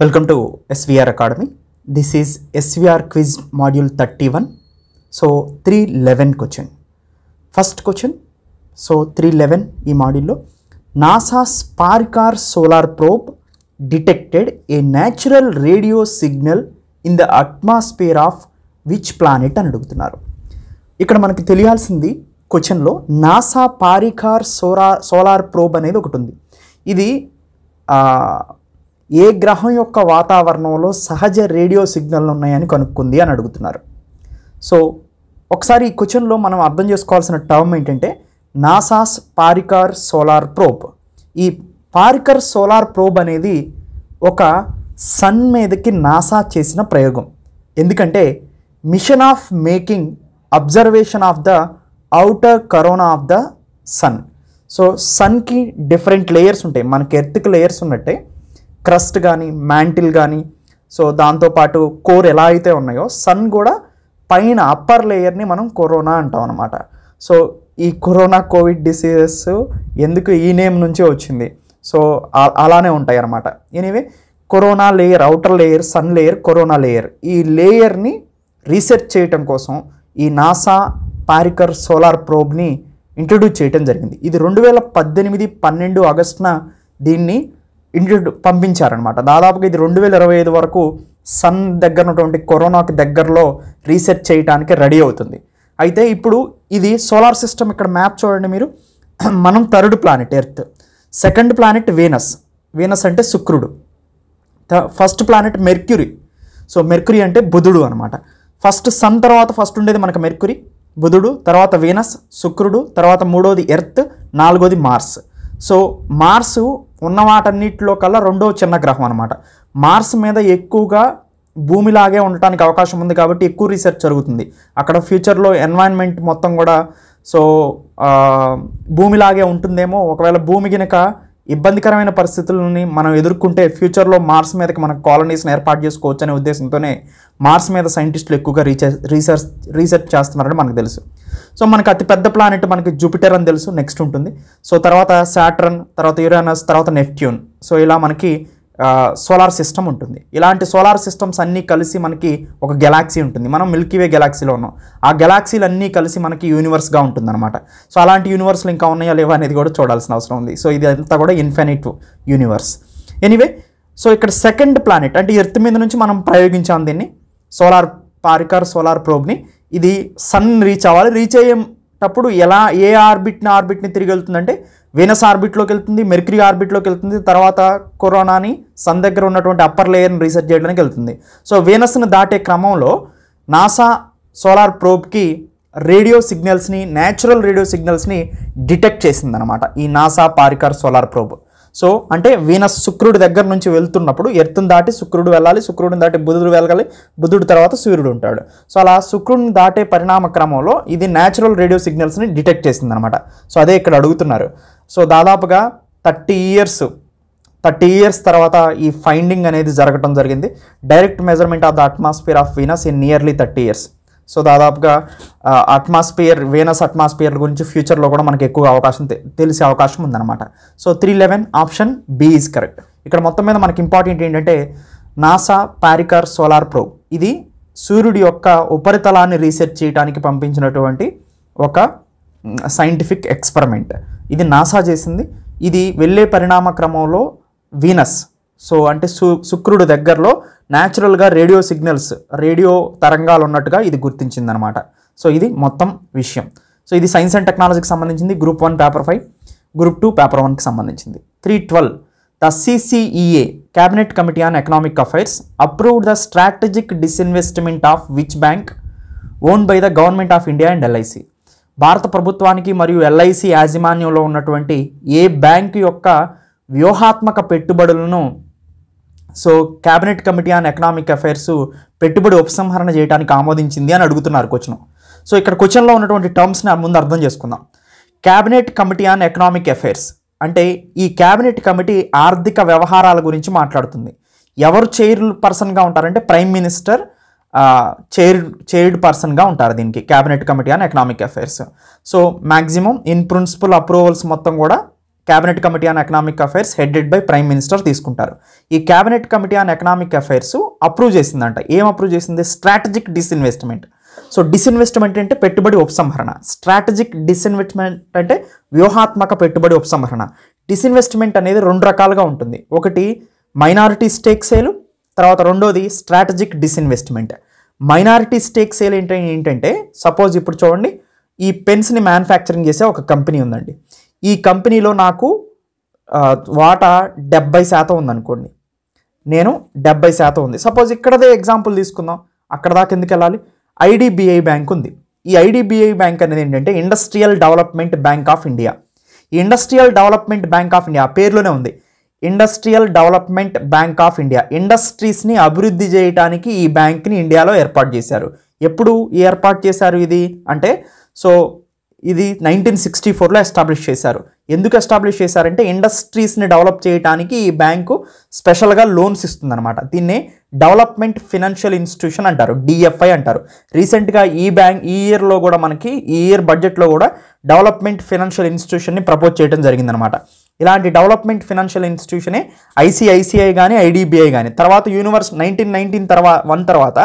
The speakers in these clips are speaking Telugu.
Welcome to SVR Academy. This is SVR quiz module 31. So 311 question. First question. So 311 ఈ మాడ్యూల్లో NASA Sparker solar probe detected a natural radio signal in the atmosphere of which planet అని అడుగుతున్నారు. ఇక్కడ మనకి తెలియాల్సింది క్వశ్చన్లో నాసా పారికార్ సోలార్ ప్రోబ్ అనేది ఒకటి ఉంది. ఇది ఏ గ్రహం యొక్క వాతావరణంలో సహజ రేడియో సిగ్నల్లు ఉన్నాయని కనుక్కుంది అని అడుగుతున్నారు. సో ఒకసారి ఈ క్వశ్చన్లో మనం అర్థం చేసుకోవాల్సిన టర్మ్ ఏంటంటే నాసాస్ పారికార్ సోలార్ ప్రోబ్. ఈ పారికార్ సోలార్ ప్రోబ్ అనేది ఒక సన్ మీదకి నాసా చేసిన ప్రయోగం. ఎందుకంటే mission of making observation of the outer corona of the sun. So సన్కి డిఫరెంట్ లేయర్స్ ఉంటాయి. మనకి ఎర్త్కి లేయర్స్ ఉన్నట్టే క్రస్ట్ కానీ మ్యాంటిల్ కానీ సో దాంతోపాటు కోర్ ఎలా అయితే ఉన్నాయో సన్ కూడా పైన అప్పర్ లేయర్ని మనం కరోనా అంటాం అన్నమాట. సో ఈ కరోనా కోవిడ్ డిసీజెస్ ఎందుకు ఈ నేమ్ నుంచే వచ్చింది. సో అలానే ఉంటాయి అన్నమాట. Anyway corona layer, outer layer, sun layer, corona layer, ఈ లేయర్ని రీసెర్చ్ చేయటం కోసం ఈ నాసా పారికర్ సోలార్ ప్రోబ్ని ఇంట్రడ్యూస్ చేయటం జరిగింది. ఇది 2018 ఆగస్టున దీన్ని పంపించారనమాట. దాదాపుగా ఇది 2025 వరకు సన్ దగ్గర ఉన్నటువంటి కరోనాకి దగ్గరలో రీసెర్చ్ చేయడానికి రెడీ అవుతుంది. అయితే ఇప్పుడు ఇది సోలార్ సిస్టమ్ ఇక్కడ మ్యాప్ చూడండి మీరు. మనం third planet earth, second planet Venus, Venus అంటే శుక్రుడు, first planet mercury. So mercury అంటే బుధుడు అనమాట. ఫస్ట్ సన్ తర్వాత ఫస్ట్ ఉండేది మనకు మెర్క్యూరీ, బుధుడు, తర్వాత వీనస్, శుక్రుడు, తర్వాత మూడోది ఎర్త్, నాలుగోది మార్స్. సో మార్సు ఉన్న వాటన్నిటిలో కల్లా రెండో చిన్న గ్రహం అనమాట. మార్స్ మీద ఎక్కువగా భూమిలాగే ఉండటానికి అవకాశం ఉంది కాబట్టి ఎక్కువ రీసెర్చ్ జరుగుతుంది. అక్కడ ఫ్యూచర్లో ఎన్వైరన్మెంట్ మొత్తం కూడా సో భూమిలాగే ఉంటుందేమో. ఒకవేళ భూమి కనుక ఇబ్బందికరమైన పరిస్థితులని మనం ఎదుర్కొంటే ఫ్యూచర్లో మార్స్ మీదకి మనకు కాలనీస్ని ఏర్పాటు చేసుకోవచ్చు అనే ఉద్దేశంతోనే మార్స్ మీద సైంటిస్టులు ఎక్కువగా రీసెర్చ్ చేస్తున్నారని మనకు తెలుసు. సో మనకు అతిపెద్ద ప్లానెట్ మనకి జూపిటర్ అని తెలుసు, నెక్స్ట్ ఉంటుంది. సో తర్వాత సాటర్న్, తర్వాత యురేనస్, తర్వాత నెప్ట్యూన్. సో ఇలా మనకి సోలార్ సిస్టమ్ ఉంటుంది. ఇలాంటి సోలార్ సిస్టమ్స్ అన్నీ కలిసి మనకి ఒక గెలాక్సీ ఉంటుంది. మనం మిల్కీవే గెలాక్సీలో ఉన్నాం. ఆ గెలాక్సీలు అన్నీ కలిసి మనకి యూనివర్స్గా ఉంటుందన్నమాట. సో అలాంటి యూనివర్స్లు ఇంకా ఉన్నాయా లేవా అనేది కూడా చూడాల్సిన అవసరం ఉంది. సో ఇది అంతా కూడా ఇన్ఫినిట్ యూనివర్స్. ఎనీవే సో ఇక్కడ సెకండ్ ప్లానెట్ అంటే ఎర్త్ మీద నుంచి మనం ప్రయోగించాం దీన్ని, సోలార్ పారికార్ సోలార్ ప్రోబ్ని. ఇది సన్ రీచ్ అవ్వాలి. రీచ్ అయ్యేటప్పుడు ఏ ఆర్బిట్ని తిరిగి వెళ్తుందంటే వీనస్ ఆర్బిట్లోకి వెళ్తుంది, మెర్క్యూరీ ఆర్బిట్లోకి వెళ్తుంది, తర్వాత కరోనాని సన్ దగ్గర ఉన్నటువంటి అప్పర్ లేయర్ని రీసెర్చ్ చేయడానికి వెళ్తుంది. సో వీనస్ని దాటే క్రమంలో నాసా సోలార్ ప్రోబ్కి రేడియో సిగ్నల్స్ని, న్యాచురల్ రేడియో సిగ్నల్స్ని డిటెక్ట్ చేసిందనమాట ఈ NASA Parker solar probe. So అంటే వీనస్ శుక్రుడి దగ్గర నుంచి వెళ్తున్నప్పుడు ఎర్త్ని దాటి శుక్రుడు వెళ్ళాలి, శుక్రుడిని దాటి బుధుడు వెళ్ళాలి, బుధుడు తర్వాత సూర్యుడు ఉంటాడు. సో అలా శుక్రుడిని దాటే పరిణామ క్రమంలో ఇది న్యాచురల్ రేడియో సిగ్నల్స్ని డిటెక్ట్ చేసిందనమాట. సో అదే ఇక్కడ అడుగుతున్నారు. సో దాదాపుగా 30 ఇయర్స్ తర్వాత ఈ ఫైండింగ్ అనేది జరగడం జరిగింది. Direct measurement of the atmosphere of Venus in nearly 30 years. So దాదాపుగా వీనస్ అట్మాస్ఫియర్ గురించి ఫ్యూచర్లో కూడా మనకి ఎక్కువ తెలిసే అవకాశం ఉందన్నమాట. So 311 option B is correct. ఇక్కడ మొత్తం మీద మనకి ఇంపార్టెంట్ ఏంటంటే నాసా పారికార్ సోలార్ ప్రోబ్ ఇది సూర్యుడి యొక్క ఉపరితలాన్ని రీసెర్చ్ చేయడానికి పంపించినటువంటి ఒక సైంటిఫిక్ ఎక్స్పెరిమెంట్. ఇది నాసా చేసింది. ఇది వెళ్ళే పరిణామ క్రమంలో వీనస్ సో అంటే శుక్రుడు దగ్గరలో న్యాచురల్గా రేడియో సిగ్నల్స్, రేడియో తరంగాలు ఉన్నట్టుగా ఇది గుర్తించిందనమాట. సో ఇది మొత్తం విషయం. సో ఇది సైన్స్ అండ్ టెక్నాలజీకి సంబంధించింది. గ్రూప్ 1 పేపర్ 5, గ్రూప్ 2 పేపర్ 1కి సంబంధించింది. 312 the CCEA cabinet committee on economic affairs approved the strategic disinvestment of which bank owned by the government of India and LIC. భారత ప్రభుత్వానికి మరియు LIC యాజమాన్యంలో ఉన్నటువంటి ఏ బ్యాంకు యొక్క వ్యూహాత్మక పెట్టుబడులను so cabinet committee on economic affairs పెట్టుబడి ఉపసంహరణ చేయడానికి ఆమోదించింది అని అడుగుతున్నారు క్వశ్చన్. సో ఇక్కడ క్వశ్చన్లో ఉన్నటువంటి టర్మ్స్ని ముందు అర్థం చేసుకుందాం. Cabinet committee on economic affairs అంటే ఈ క్యాబినెట్ కమిటీ ఆర్థిక వ్యవహారాల గురించి మాట్లాడుతుంది. ఎవరు చైర్ పర్సన్గా ఉంటారంటే ప్రైమ్ మినిస్టర్ చైర్డ్ పర్సన్గా ఉంటారు దీనికి, cabinet committee on economic affairs. So maximum in principle approvals మొత్తం కూడా cabinet committee on economic affairs headed by prime minister తీసుకుంటారు. ఈ cabinet committee on economic affairs approve చేసిందంట. ఏం అప్రూవ్ చేసింది? Strategic disinvestment. సో డిస్ఇన్వెస్ట్మెంట్ అంటే పెట్టుబడి ఉపసంహరణ, స్ట్రాటజిక్ డిస్ఇన్వెస్ట్మెంట్ అంటే వ్యూహాత్మక పెట్టుబడి ఉపసంహరణ. డిస్ఇన్వెస్ట్మెంట్ అనేది 2 రకాలుగా ఉంటుంది. ఒకటి మైనారిటీ స్టేక్ సేల్, తర్వాత రెండోది strategic disinvestment. Minority stake sale ఏంటంటే సపోజ్ ఇప్పుడు చూడండి, ఈ పెన్స్ని మ్యానుఫ్యాక్చరింగ్ చేసే ఒక కంపెనీ ఉందండి. ఈ కంపెనీలో నాకు వాటా 70% ఉందనుకోండి, నేను 70% ఉంది. సపోజ్ ఇక్కడదే ఎగ్జాంపుల్ తీసుకుందాం, అక్కడ దాకా ఎందుకు వెళ్ళాలి? ఐడిబిఐ బ్యాంక్ ఉంది. ఈ ఐడిబిఐ బ్యాంక్ అనేది ఏంటంటే industrial development bank of India. ఈ industrial development bank of India పేరులోనే ఉంది, industrial development bank of India. ఇండస్ట్రీస్ని అభివృద్ధి చేయడానికి ఈ బ్యాంక్ని ఇండియాలో ఏర్పాటు చేశారు. ఎప్పుడు ఏర్పాటు చేశారు ఇది అంటే, సో ఇది 1964లో ఎస్టాబ్లిష్ చేశారు. ఎందుకు ఎస్టాబ్లిష్ చేశారంటే ఇండస్ట్రీస్ని డెవలప్ చేయడానికి ఈ బ్యాంకు స్పెషల్గా లోన్స్ ఇస్తుందన్నమాట. దీన్నే డెవలప్మెంట్ ఫినాన్షియల్ ఇన్స్టిట్యూషన్ అంటారు, డిఎఫ్ఐ అంటారు. రీసెంట్గా ఈ ఇయర్లో కూడా మనకి ఈ ఇయర్ బడ్జెట్లో కూడా డెవలప్మెంట్ ఫినాన్షియల్ ఇన్స్టిట్యూషన్ని ప్రపోజ్ చేయడం జరిగిందనమాట. ఇలాంటి డెవలప్మెంట్ ఫినాన్షియల్ ఇన్స్టిట్యూషనే ఐసిఐసిఐ కానీ ఐడిబిఐ కానీ. తర్వాత 1991 తర్వాత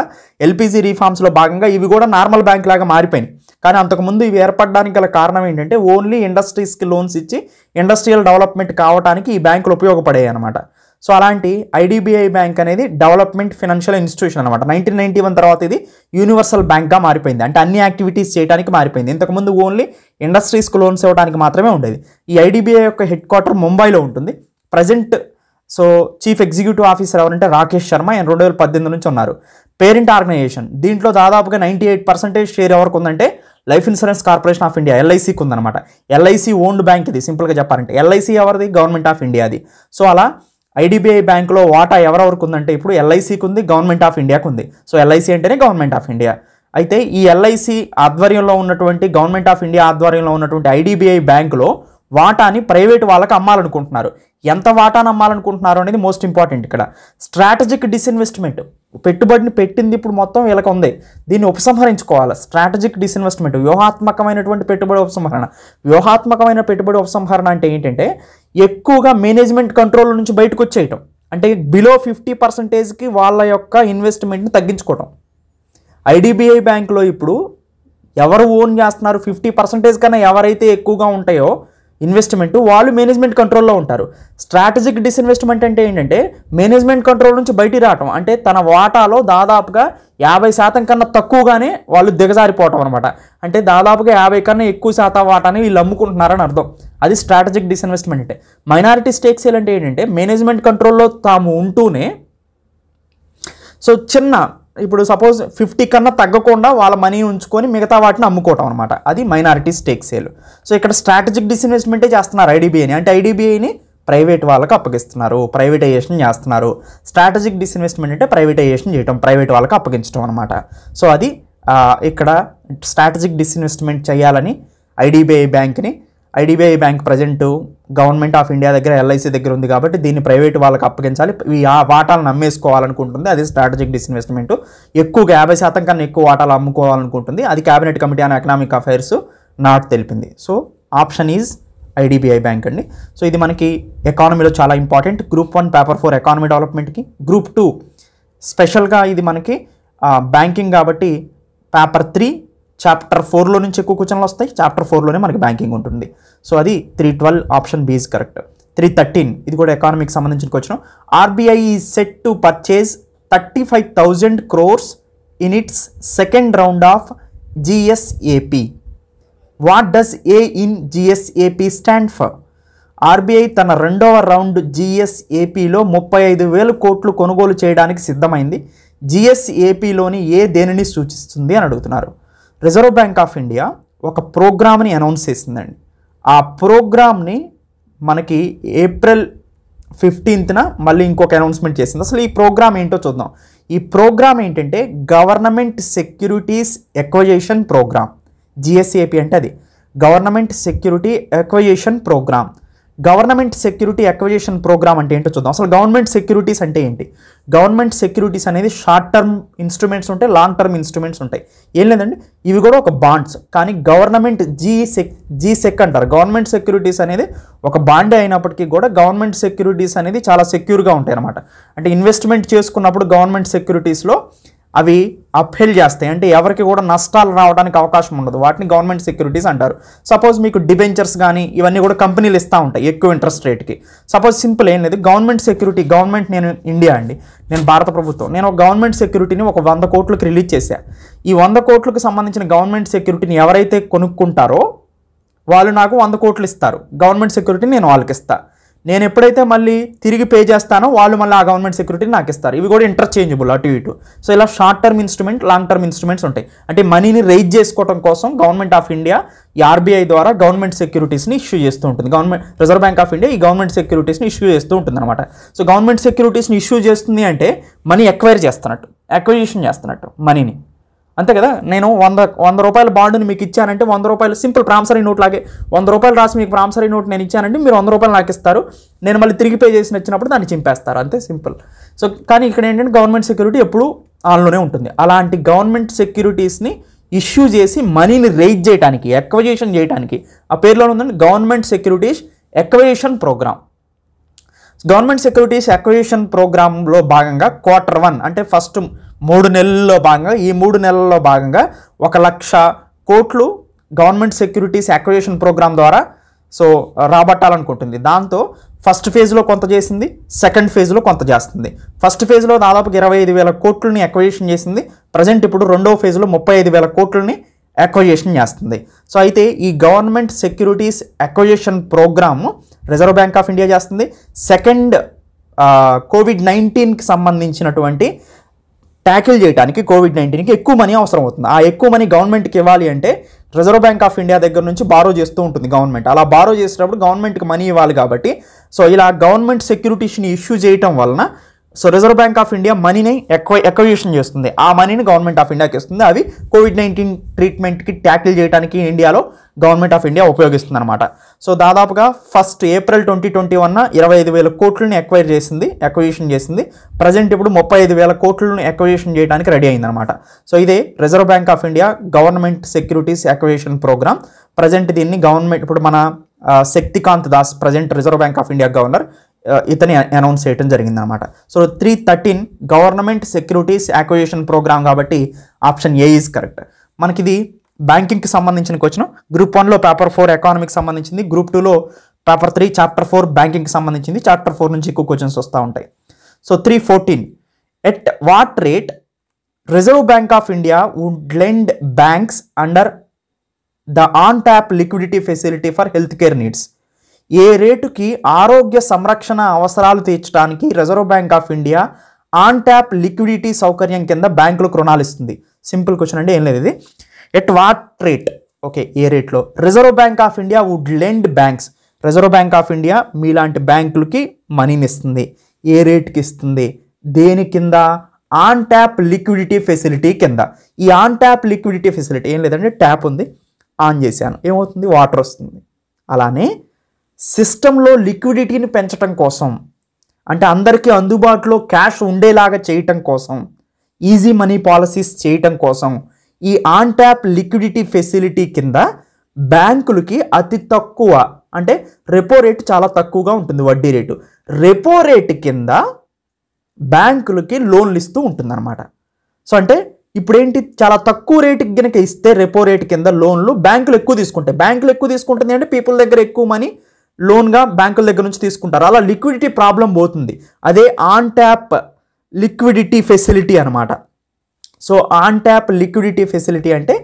ఎల్పిజి రీఫార్మ్స్లో భాగంగా ఇవి కూడా నార్మల్ బ్యాంక్ లాగా మారిపోయినాయి. కానీ అంతకుముందు ఇవి ఏర్పడడానికి గల కారణం ఏంటంటే ఓన్లీ ఇండస్ట్రీస్కి లోన్స్ ఇచ్చి ఇండస్ట్రియల్ డెవలప్మెంట్ కావడానికి ఈ బ్యాంకులు ఉపయోగపడాయి అనమాట. సో అలాంటి ఐడిబిఐ బ్యాంక్ అనేది డెవలప్మెంట్ ఫినాన్షియల్ ఇన్స్టిట్యూషన్ అనమాట. 1991 తర్వాత ఇది యూనివర్సల్ బ్యాంక్గా మారిపోయింది, అంటే అన్ని యాక్టివిటీస్ చేయడానికి మారిపోయింది. ఇంతకుముందు ఓన్లీ ఇండస్ట్రీస్కి లోన్స్ ఇవ్వడానికి మాత్రమే ఉండేది. ఈ ఐడిబిఐ యొక్క హెడ్ క్వార్టర్ ముంబైలో ఉంటుంది. Present so chief executive officer ఎవరంటే రాకేష్ శర్మ, ఆయన 2018 నుంచి ఉన్నారు. పేరెంట్ ఆర్గనైజేషన్ దీంట్లో దాదాపుగా 98% షేర్ ఎవరికి ఉందంటే life insurance corporation of India, ఎల్ఐసికి ఉందన్నమాట. ఎల్ఐసి ఓన్డ్ బ్యాంక్ ఇది, సింపుల్గా చెప్పాలంటే. ఎల్ఐసి ఎవరిది? గవర్నమెంట్ ఆఫ్ ఇండియాది. సో అలా ఐడిబిఐ బ్యాంకులో వాటా ఎవరెవరికి ఉందంటే ఇప్పుడు ఎల్ఐసికి ఉంది, గవర్నమెంట్ ఆఫ్ ఇండియాకి ఉంది. సో ఎల్ఐసి అంటేనే గవర్నమెంట్ ఆఫ్ ఇండియా. అయితే ఈ ఎల్ఐసి ఆధ్వర్యంలో ఉన్నటువంటి, గవర్నమెంట్ ఆఫ్ ఇండియా ఆధ్వర్యంలో ఉన్నటువంటి ఐడిబిఐ బ్యాంకులో వాటాని ప్రైవేట్ వాళ్ళకి అమ్మాలనుకుంటున్నారు. ఎంత వాటాను అమ్మాలనుకుంటున్నారు అనేది మోస్ట్ ఇంపార్టెంట్ ఇక్కడ. స్ట్రాటజిక్ డిస్ఇన్వెస్ట్మెంట్, పెట్టుబడిని పెట్టింది ఇప్పుడు మొత్తం వీళ్ళకి ఉంది, దీన్ని ఉపసంహరించుకోవాలి. స్ట్రాటజిక్ డిస్ఇన్వెస్ట్మెంట్ వ్యూహాత్మకమైనటువంటి పెట్టుబడి ఉపసంహరణ. వ్యూహాత్మకమైన పెట్టుబడి ఉపసంహరణ అంటే ఏంటంటే ఎక్కువగా మేనేజ్మెంట్ కంట్రోల్ నుంచి బయటకు వచ్చేయటం, అంటే బిలో 50%కి వాళ్ళ యొక్క ఇన్వెస్ట్మెంట్ని తగ్గించుకోవటం. ఐడిబిఐ బ్యాంకులో ఇప్పుడు ఎవరు ఓన్ చేస్తున్నారు? 50% కన్నా ఎవరైతే ఎక్కువగా ఉంటాయో ఇన్వెస్ట్మెంట్ వాళ్ళు మేనేజ్మెంట్ కంట్రోల్లో ఉంటారు. స్ట్రాటజిక్ డిస్ఇన్వెస్ట్మెంట్ అంటే ఏంటంటే మేనేజ్మెంట్ కంట్రోల్ నుంచి బయటికి రావటం, అంటే తన వాటాలో దాదాపుగా 50% కన్నా తక్కువగానే వాళ్ళు దిగజారిపోవటం అనమాట. అంటే దాదాపుగా 50 కన్నా ఎక్కువ శాతం వాటాని వీళ్ళు అమ్ముకుంటున్నారని అర్థం. అది స్ట్రాటజిక్ డిస్ఇన్వెస్ట్మెంట్ అంటే. మైనారిటీ స్టేక్ సేల్ అంటే ఏంటంటే మేనేజ్మెంట్ కంట్రోల్లో తాము ఉంటూనే, సో చిన్న ఇప్పుడు సపోజ్ 50 కన్నా తగ్గకుండా వాళ్ళ మనీ ఉంచుకొని మిగతా వాటిని అమ్ముకోవటం అనమాట. అది మైనారిటీ స్టేక్ సేల్. సో ఇక్కడ స్ట్రాటజిక్ డిస్ఇన్వెస్ట్మెంటే చేస్తున్నారు ఐడిబిఐని, అంటే ఐడిబిఐని ప్రైవేట్ వాళ్ళకి అప్పగిస్తున్నారు, ప్రైవేటైజేషన్ చేస్తున్నారు. స్ట్రాటజిక్ డిస్ఇన్వెస్ట్మెంట్ అంటే ప్రైవేటైజేషన్ చేయటం, ప్రైవేట్ వాళ్ళకి అప్పగించడం అనమాట. సో అది ఇక్కడ స్ట్రాటజిక్ డిస్ఇన్వెస్ట్మెంట్ చేయాలని IDBI bank present government of India దగ్గర, ఎల్ఐసి దగ్గర ఉంది కాబట్టి దీన్ని ప్రైవేట్ వాళ్ళకి అప్పగించాలి, ఆ వాటాలను అమ్మేసుకోవాలనుకుంటుంది. అది స్ట్రాటజిక్ డిస్ఇన్వెస్ట్మెంట్. ఎక్కువగా 50% కన్నా ఎక్కువ వాటాలు అమ్ముకోవాలనుకుంటుంది. అది cabinet committee on economic affairs నాట్ తెలిపింది. So option is IDBI bank అండి. సో ఇది మనకి ఎకానమీలో చాలా ఇంపార్టెంట్. గ్రూప్ 1 పేపర్ 4 ఎకానమీ డెవలప్మెంట్కి, గ్రూప్ 2 స్పెషల్గా ఇది మనకి బ్యాంకింగ్ కాబట్టి పేపర్ 3 చాప్టర్ 4లో నుంచి ఎక్కువ క్వశ్చన్లు వస్తాయి. చాప్టర్ 4లోనే మనకి బ్యాంకింగ్ ఉంటుంది. సో అది 312 ఆప్షన్ బి ఈజ్ కరెక్ట్. 313 ఇది కూడా ఎకానమీకి సంబంధించిన question. RBI is set to purchase 35,000 crores in its second round of GSAP. What does A in GSAP stand for? RBI తన రెండవ రౌండ్ జిఎస్ఏపిలో 35,000 కోట్లు కొనుగోలు చేయడానికి సిద్ధమైంది. జిఎస్ఏపిలోని ఏ దేనిని సూచిస్తుంది అని అడుగుతున్నారు. రిజర్వ్ బ్యాంక్ ఆఫ్ ఇండియా ఒక ప్రోగ్రామ్ని అనౌన్స్ చేసిందండి. ఆ ప్రోగ్రామ్ని మనకి ఏప్రిల్ 15న మళ్ళీ ఇంకొక అనౌన్స్మెంట్ చేసింది. అసలు ఈ ప్రోగ్రామ్ ఏంటో చూద్దాం. ఈ ప్రోగ్రామ్ ఏంటంటే government securities acquisition programme. GSAP అంటే అది government security acquisition programme. Government security acquisition programme అంటే ఏంటో చూద్దాం. అసలు గవర్నమెంట్ సెక్యూరిటీస్ అంటే ఏంటి? గవర్నమెంట్ సెక్యూరిటీస్ అనేది షార్ట్ టర్మ్ ఇన్స్ట్రుమెంట్స్ ఉంటాయి, లాంగ్ టర్మ్ ఇన్స్ట్రుమెంట్స్ ఉంటాయి. ఏం లేదండి, ఇవి కూడా ఒక బాండ్స్. కానీ గవర్నమెంట్ జీసెక్ అంటారు. గవర్నమెంట్ సెక్యూరిటీస్ అనేది ఒక బాండే అయినప్పటికీ కూడా గవర్నమెంట్ సెక్యూరిటీస్ అనేది చాలా సెక్యూర్గా ఉంటాయి అన్నమాట. అంటే ఇన్వెస్ట్మెంట్ చేసుకున్నప్పుడు గవర్నమెంట్ సెక్యూరిటీస్లో అవి అప్హెల్డ్ చేస్తాయి. అంటే ఎవరికి కూడా నష్టాలు రావడానికి అవకాశం ఉండదు. వాటిని గవర్నమెంట్ సెక్యూరిటీస్ అంటారు. సపోజ్ మీకు డిబెంచర్స్ కానీ ఇవన్నీ కూడా కంపెనీలు ఇస్తూ ఉంటాయి ఎక్కువ ఇంట్రెస్ట్ రేట్కి. సపోజ్ సింపుల్ ఏం లేదు, గవర్నమెంట్ సెక్యూరిటీ, గవర్నమెంట్, నేను ఇండియా అండి, నేను భారత ప్రభుత్వం, నేను ఒక గవర్నమెంట్ సెక్యూరిటీని ఒక 100 కోట్లకి రిలీజ్ చేశా. ఈ 100 కోట్లకు సంబంధించిన గవర్నమెంట్ సెక్యూరిటీని ఎవరైతే కొనుక్కుంటారో వాళ్ళు నాకు 100 కోట్లు ఇస్తారు. గవర్నమెంట్ సెక్యూరిటీని నేను వాళ్ళకి ఇస్తాను. నేను ఎప్పుడైతే మళ్ళీ తిరిగి పే చేస్తానో వాళ్ళు మళ్ళీ ఆ గవర్నమెంట్ సెక్యూరిటీని నాకు ఇస్తారు. ఇవి కూడా ఇంటర్చేంజబుల్ అటు ఇటు. సో ఇలా short term instrument, long term instruments ఉంటాయి. అంటే మనీని రైజ్ చేసుకోవడం కోసం గవర్నమెంట్ ఆఫ్ ఇండియా ఈ ఆర్బీఐ ద్వారా గవర్నమెంట్ సెక్యూరిటీస్ని ఇష్యూ చేస్తూ ఉంటుంది. రిజర్వ్ బ్యాంక్ ఆఫ్ ఇండియా ఈ గవర్నమెంట్ సెక్యూరిటీస్ని ఇష్యూ చేస్తూ ఉంటుంది అనమాట. సో గవర్నమెంట్ సెక్యూరిటీస్ని ఇష్యూ చేస్తుంది అంటే మనీ ఎక్వైర్ చేస్తున్నట్టు, అక్విజిషన్ చేస్తున్నట్టు మనీని, అంతే కదా. నేను 100 రూపాయల బాండుని మీకు ఇచ్చానంటే 100 రూపాయలు సింపుల్ ప్రామిసరీ నోట్ లాగే 100 రూపాయలు రాసి మీకు ప్రామిసరీ నోట్ నేను ఇచ్చానంటే మీరు 100 రూపాయలు నాకు ఇస్తారు. నేను మళ్ళీ తిరిగి పే చేసి వచ్చినప్పుడు దాన్ని చింపేస్తారు, అంతే సింపుల్. సో కానీ ఇక్కడ ఏంటంటే గవర్నమెంట్ సెక్యూరిటీ ఎప్పుడు ఆన్లోనే ఉంటుంది. అలాంటి గవర్నమెంట్ సెక్యూరిటీస్ని ఇష్యూ చేసి మనీని రైజ్ చేయడానికి, అక్విజిషన్ చేయడానికి, ఆ పేరులో ఉందండి government securities acquisition programme. Government securities acquisition ప్రోగ్రాంలో భాగంగా Q1 అంటే ఫస్ట్ 3 నెలల్లో భాగంగా, ఈ 3 నెలల్లో భాగంగా 1,00,000 కోట్లు గవర్నమెంట్ సెక్యూరిటీస్ అక్విజిషన్ ప్రోగ్రామ్ ద్వారా సో రాబట్టాలనుకుంటుంది. దాంతో ఫస్ట్ ఫేజ్లో కొంత చేసింది, సెకండ్ ఫేజ్లో కొంత చేస్తుంది. ఫస్ట్ ఫేజ్లో దాదాపు 25,000 కోట్లని అక్విజిషన్ చేసింది. ప్రజెంట్ ఇప్పుడు రెండవ ఫేజ్లో 35,000 కోట్లని అక్విజిషన్ చేస్తుంది. సో అయితే ఈ government securities acquisition programme Reserve bank of India చేస్తుంది. సెకండ్ COVID-19కి సంబంధించినటువంటి ట్యాకిల్ చేయడానికి COVID-19కి ఎక్కువ మనీ అవసరం అవుతుంది. ఆ ఎక్కువ మనీ గవర్నమెంట్కి ఇవ్వాలి అంటే రిజర్వ్ బ్యాంక్ ఆఫ్ ఇండియా దగ్గర నుంచి బారో చేస్తూ ఉంటుంది గవర్నమెంట్. అలా బారో చేసేటప్పుడు గవర్నమెంట్కి మనీ ఇవ్వాలి కాబట్టి సో ఇలా గవర్నమెంట్ సెక్యూరిటీస్ని ఇష్యూ చేయటం వలన so reserve bank of India మనీని అక్విజిషన్ చేస్తుంది. ఆ మనీని గవర్నమెంట్ ఆఫ్ ఇండియాకి ఇస్తుంది. అవి COVID-19 ట్రీట్మెంట్కి ట్యాకిల్ చేయడానికి ఇండియాలో గవర్నమెంట్ ఆఫ్ ఇండియా ఉపయోగిస్తుంది అనమాట. సో దాదాపుగా ఫస్ట్ April 2021 25,000 కోట్లని అక్విజిషన్ చేసింది. ప్రజెంట్ ఇప్పుడు 35,000 కోట్లను అక్విజిషన్ చేయడానికి రెడీ అయిందనమాట. సో ఇదే Reserve bank of India government securities acquisition programme. Present దీన్ని గవర్నమెంట్ ఇప్పుడు మన Shaktikanta Das present Reserve bank of India governor ఇతని అనౌన్స్ చేయడం జరిగిందనమాట. So 313 government securities acquisition programme కాబట్టి ఆప్షన్ ఏ ఈజ్ కరెక్ట్. మనకి ఇది బ్యాంకింగ్కి సంబంధించిన క్వశ్చన్. గ్రూప్ 1లో పేపర్ 4 ఎకానమీకి సంబంధించింది, గ్రూప్ 2లో పేపర్ 3 చాప్టర్ 4 బ్యాంకింగ్కి సంబంధించింది. చాప్టర్ 4 నుంచి ఎక్కువ క్వశ్చన్స్ వస్తూ ఉంటాయి. So 314 at what rate reserve bank of India would lend banks under the on tap liquidity facility for health care needs. ఏ రేటుకి ఆరోగ్య సంరక్షణ అవసరాలు తీర్చడానికి reserve bank of India on tap liquidity సౌకర్యం కింద బ్యాంకులకు రుణాలు ఇస్తుంది? సింపుల్ క్వశ్చన్ అంటే ఏం లేదు ఇది. ఎట్ వాట్ రేట్, ఓకే, ఏ రేట్లో Reserve bank of India would lend banks, Reserve bank of India మీలాంటి బ్యాంకులకి మనీని ఇస్తుంది. ఏ రేట్కి ఇస్తుంది? దేని కింద? ఆన్ ట్యాప్ లిక్విడిటీ ఫెసిలిటీ కింద. ఈ ఆన్ ట్యాప్ లిక్విడిటీ ఫెసిలిటీ ఏం లేదంటే ట్యాప్ ఉంది, ఆన్ చేశాను, ఏమవుతుంది? వాటర్ వస్తుంది. అలానే సిస్టంలో లిక్విడిటీని పెంచడం కోసం, అంటే అందరికీ అందుబాటులో క్యాష్ ఉండేలాగా చేయటం కోసం, ఈజీ మనీ పాలసీస్ చేయటం కోసం ఈ ఆన్ ట్యాప్ లిక్విడిటీ ఫెసిలిటీ కింద బ్యాంకులకి అతి తక్కువ, అంటే రెపో రేటు చాలా తక్కువగా ఉంటుంది, వడ్డీ రేటు. రెపో రేటు కింద బ్యాంకులకి లోన్లు ఇస్తూ ఉంటుందన్నమాట. సో అంటే ఇప్పుడేంటి, చాలా తక్కువ రేటుకి కనుక ఇస్తే రెపో రేటు కింద లోన్లు బ్యాంకులు ఎక్కువ తీసుకుంటాయి. బ్యాంకులు ఎక్కువ తీసుకుంటుంది అంటే పీపుల్ దగ్గర ఎక్కువ మనీ లోన్గా బ్యాంకుల దగ్గర నుంచి తీసుకుంటారు. అలా లిక్విడిటీ ప్రాబ్లం పోతుంది. అదే ఆన్ ట్యాప్ లిక్విడిటీ ఫెసిలిటీ అనమాట. So on tap liquidity facility అంటే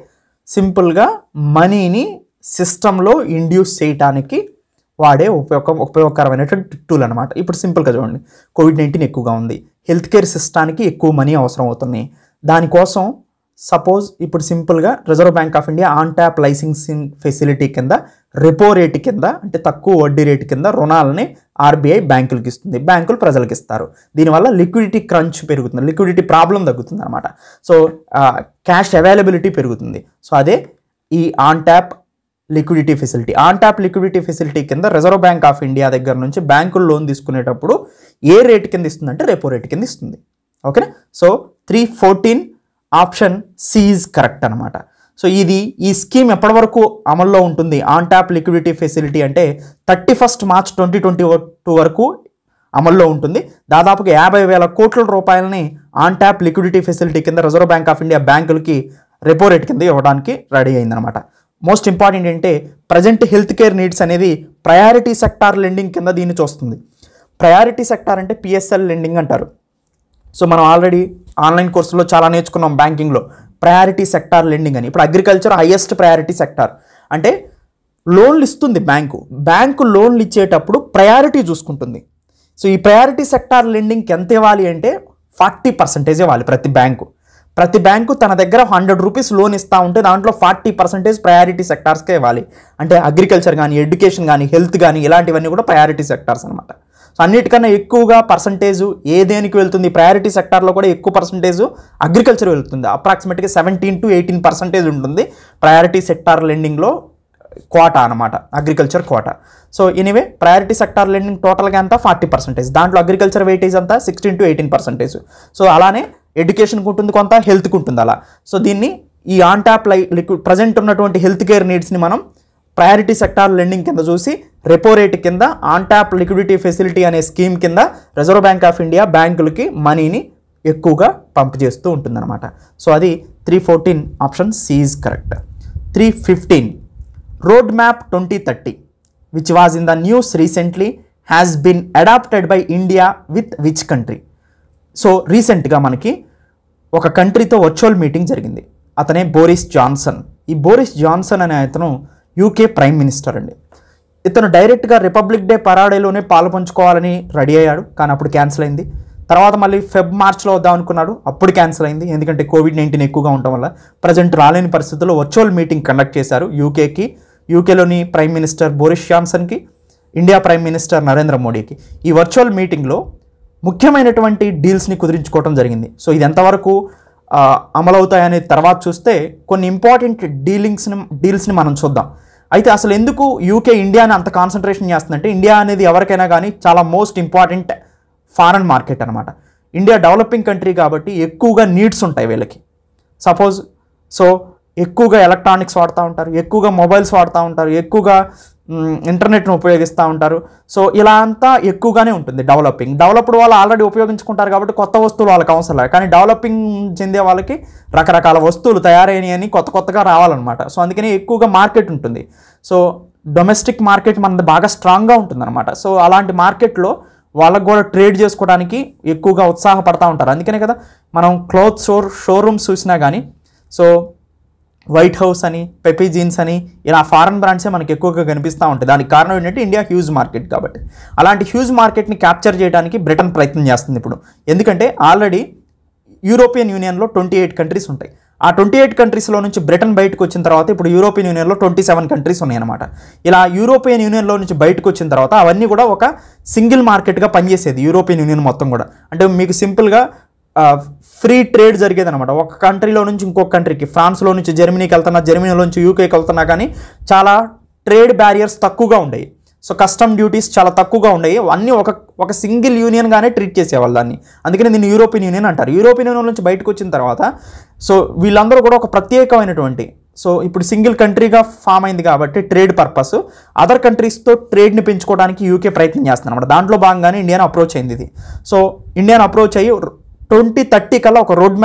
సింపుల్గా మనీని సిస్టంలో ఇండ్యూస్ చేయడానికి వాడే ఉపయోగకరమైనటువంటి టూల్ అనమాట. ఇప్పుడు సింపుల్గా చూడండి, COVID-19 ఎక్కువగా ఉంది, హెల్త్ కేర్ సిస్టానికి ఎక్కువ మనీ అవసరం అవుతుంది. దానికోసం సపోజ్ ఇప్పుడు సింపుల్గా reserve bank of India on tap licensing facility కింద రెపో రేటు కింద, అంటే తక్కువ వడ్డీ రేటు కింద రుణాలని ఆర్బీఐ బ్యాంకులకి ఇస్తుంది, బ్యాంకులు ప్రజలకు ఇస్తారు. దీనివల్ల లిక్విడిటీ క్రంచ్ పెరుగుతుంది, లిక్విడిటీ ప్రాబ్లం తగ్గుతుంది అనమాట. సో క్యాష్ అవైలబిలిటీ పెరుగుతుంది. సో అదే ఈ on tap liquidity facility. On tap liquidity facility కింద రిజర్వ్ బ్యాంక్ ఆఫ్ ఇండియా దగ్గర నుంచి బ్యాంకులు లోన్ తీసుకునేటప్పుడు ఏ రేట్ కింద ఇస్తుందంటే రెపో రేట్ కింద ఇస్తుంది. ఓకేనా. So 314 option C is correct అనమాట. సో ఈ స్కీమ్ ఎప్పటి వరకు అమల్లో ఉంటుంది? ఆన్ ట్యాప్ లిక్విడిటీ ఫెసిలిటీ అంటే 31 మార్చ్ 2022 వరకు అమల్లో ఉంటుంది. దాదాపుగా 50,000 కోట్ల రూపాయలని ఆన్ ట్యాప్ లిక్విడిటీ ఫెసిలిటీ కింద రిజర్వ్ బ్యాంక్ ఆఫ్ ఇండియా బ్యాంకులకి రెపో రేట్ కింద ఇవ్వడానికి రెడీ అయిందనమాట. మోస్ట్ ఇంపార్టెంట్ ఏంటంటే ప్రజెంట్ హెల్త్ కేర్ నీడ్స్ అనేది ప్రయారిటీ సెక్టార్ లెండింగ్ కింద దీన్ని చూస్తుంది. ప్రయారిటీ సెక్టార్ అంటే పిఎస్ఎల్ లెండింగ్ అంటారు. సో మనం ఆల్రెడీ ఆన్లైన్ కోర్సులో చాలా నేర్చుకున్నాం బ్యాంకింగ్లో ప్రయారిటీ సెక్టార్ లెండింగ్ అని. ఇప్పుడు అగ్రికల్చర్ హైయెస్ట్ ప్రయారిటీ సెక్టార్ అంటే లోన్లు ఇస్తుంది బ్యాంకు లోన్లు ఇచ్చేటప్పుడు ప్రయారిటీ చూసుకుంటుంది. సో ఈ ప్రయారిటీ సెక్టార్ లెండింగ్కి ఎంత ఇవ్వాలి అంటే 40% ఇవ్వాలి ప్రతి బ్యాంకు తన దగ్గర 100 రూపీస్ లోన్ ఇస్తూ ఉంటే దాంట్లో 40% ప్రయారిటీ సెక్టార్స్కే ఇవ్వాలి. అంటే అగ్రికల్చర్ కానీ, ఎడ్యుకేషన్ కానీ, హెల్త్ కానీ ఇలాంటివన్నీ కూడా ప్రయారిటీ సెక్టార్స్ అనమాట. సో అన్నిటికన్నా ఎక్కువగా పర్సంటేజ్ దేనికి వెళ్తుంది? ప్రయారిటీ సెక్టార్లో కూడా ఎక్కువ పర్సంటేజ్ అగ్రికల్చర్ వెళ్తుంది. అప్రాక్సిమేట్గా 17 to 18% ఉంటుంది ప్రయారిటీ సెక్టార్ లెండింగ్లో కోటా అనమాట, agriculture quota. So anyway priority sector lending టోటల్గా అంతా 40%, దాంట్లో అగ్రికల్చర్ వెయిటేజ్ అంతా 16 to 18%. సో అలానే ఎడ్యుకేషన్కి ఉంటుంది కొంత, హెల్త్కి ఉంటుంది అలా. సో దీన్ని ఈ ఆన్ ట్యాప్ ప్రజెంట్ ఉన్నటువంటి హెల్త్ కేర్ నీడ్స్ని మనం ప్రయారిటీ సెక్టార్ లెండింగ్ కింద చూసి రెపో రేట్ కింద ఆన్ ట్యాప్ లిక్విడిటీ ఫెసిలిటీ అనే స్కీమ్ కింద రిజర్వ్ బ్యాంక్ ఆఫ్ ఇండియా బ్యాంకులకి మనీని ఎక్కువగా పంప్ చేస్తూ ఉంటుందన్నమాట. సో అది 314 option C is correct. 315 road map 2030 which was in the news recently has been adopted by India with which country? So రీసెంట్గా మనకి ఒక కంట్రీతో వర్చువల్ మీటింగ్ జరిగింది. అతనే బోరిస్ జాన్సన్. ఈ బోరిస్ జాన్సన్ అనే అతను యూకే ప్రైమ్ మినిస్టర్ అండి. ఇతను డైరెక్ట్గా రిపబ్లిక్ డే పరాడేలోనే పాల్పంచుకోవాలని రెడీ అయ్యాడు, కానీ అప్పుడు క్యాన్సిల్ అయింది. తర్వాత మళ్ళీ మార్చ్లో వద్దాం అనుకున్నాడు, అప్పుడు క్యాన్సిల్ అయింది. ఎందుకంటే కోవిడ్-19 ఎక్కువగా ఉండటం వల్ల ప్రజెంట్ రాలేని పరిస్థితుల్లో వర్చువల్ మీటింగ్ కండక్ట్ చేశారు యూకేలోని ప్రైమ్ మినిస్టర్ బోరిస్ జాన్సన్కి, ఇండియా ప్రైమ్ మినిస్టర్ నరేంద్ర మోడీకి. ఈ వర్చువల్ మీటింగ్లో ముఖ్యమైనటువంటి డీల్స్ని కుదిరించుకోవడం జరిగింది. సో ఇది ఎంతవరకు అమలవుతాయనే తర్వాత చూస్తే కొన్ని ఇంపార్టెంట్ డీల్స్ని మనం చూద్దాం. అయితే అసలు ఎందుకు యూకే ఇండియాని అంత కాన్సన్ట్రేషన్ చేస్తుందంటే, ఇండియా అనేది ఎవరికైనా కానీ చాలా మోస్ట్ ఇంపార్టెంట్ ఫారెన్ మార్కెట్ అనమాట. ఇండియా డెవలపింగ్ కంట్రీ కాబట్టి ఎక్కువగా నీడ్స్ ఉంటాయి వీళ్ళకి. సపోజ్ ఎక్కువగా ఎలక్ట్రానిక్స్ వాడుతూ ఉంటారు, ఎక్కువగా మొబైల్స్ వాడుతూ ఉంటారు, ఎక్కువగా ఇంటర్నెట్ను ఉపయోగిస్తూ ఉంటారు. సో ఇలా అంతా ఎక్కువగానే ఉంటుంది. డెవలప్డ్ వాళ్ళు ఆల్రెడీ ఉపయోగించుకుంటారు కాబట్టి కొత్త వస్తువులు వాళ్ళకి అవసరం లేదు. కానీ డెవలపింగ్ చెందే వాళ్ళకి రకరకాల వస్తువులు తయారైనవి కొత్తగా రావాలన్నమాట. సో అందుకని ఎక్కువగా మార్కెట్ ఉంటుంది. సో డొమెస్టిక్ మార్కెట్ మనది బాగా స్ట్రాంగ్గా ఉంటుందన్నమాట. సో అలాంటి మార్కెట్లో వాళ్ళకు కూడా ట్రేడ్ చేసుకోవడానికి ఎక్కువగా ఉత్సాహపడతా ఉంటారు. అందుకనే కదా మనం క్లోత్ షోరూమ్స్ చూసినా కానీ సో వైట్ హౌస్ అని, పెపీ జీన్స్ అని ఇలా ఫారెన్ బ్రాండ్సే మనకి ఎక్కువగా కనిపిస్తూ ఉంటాయి. దానికి కారణం ఏంటంటే ఇండియా హ్యూజ్ మార్కెట్ కాబట్టి. అలాంటి హ్యూజ్ మార్కెట్ని క్యాప్చర్ చేయడానికి బ్రిటన్ ప్రయత్నం చేస్తుంది ఇప్పుడు. ఎందుకంటే ఆల్రెడీ యూరోపియన్ యూనియన్లో 28 కంట్రీస్ ఉంటాయి. ఆ 28 కంట్రీస్లో నుంచి బ్రిటన్ బయటకు వచ్చిన తర్వాత ఇప్పుడు యూరోపియన్ యూనియన్లో 27 కంట్రీస్ ఉన్నాయన్నమాట. ఇలా యూరోపియన్ యూనియన్లో నుంచి బయటకు వచ్చిన తర్వాత అవన్నీ కూడా ఒక సింగిల్ మార్కెట్గా పనిచేసేది యూరోపియన్ యూనియన్ మొత్తం కూడా. అంటే మీకు సింపుల్గా ఫ్రీ ట్రేడ్ జరిగేది అనమాట. ఒక కంట్రీలో నుంచి ఇంకొక కంట్రీకి, ఫ్రాన్స్లో నుంచి జర్మనీకి వెళ్తున్నా, జర్మనీలో నుంచి యూకేకి వెళ్తున్నా కానీ చాలా ట్రేడ్ బ్యారియర్స్ తక్కువగా ఉండేవి. సో కస్టమ్ డ్యూటీస్ చాలా తక్కువగా ఉండేవి. అన్నీ ఒక సింగిల్ యూనియన్గానే ట్రీట్ చేసేవాళ్ళు దాన్ని. అందుకని దీన్ని యూరోపియన్ యూనియన్ అంటారు. యూరోపియన్ యూనియన్ నుంచి బయటకు వచ్చిన తర్వాత సో వీళ్ళందరూ కూడా ఒక ప్రత్యేకమైనటువంటి సో ఇప్పుడు సింగిల్ కంట్రీగా ఫామ్ అయింది కాబట్టి ట్రేడ్ పర్పస్ అదర్ కంట్రీస్తో ట్రేడ్ని పెంచుకోవడానికి యూకే ప్రయత్నం చేస్తుంది అనమాట. దాంట్లో భాగంగానే ఇండియాని అప్రోచ్ అయింది ఇది. సో ఇండియాని అప్రోచ్ అయ్యి 2030 కల్లా ఒక రోడ్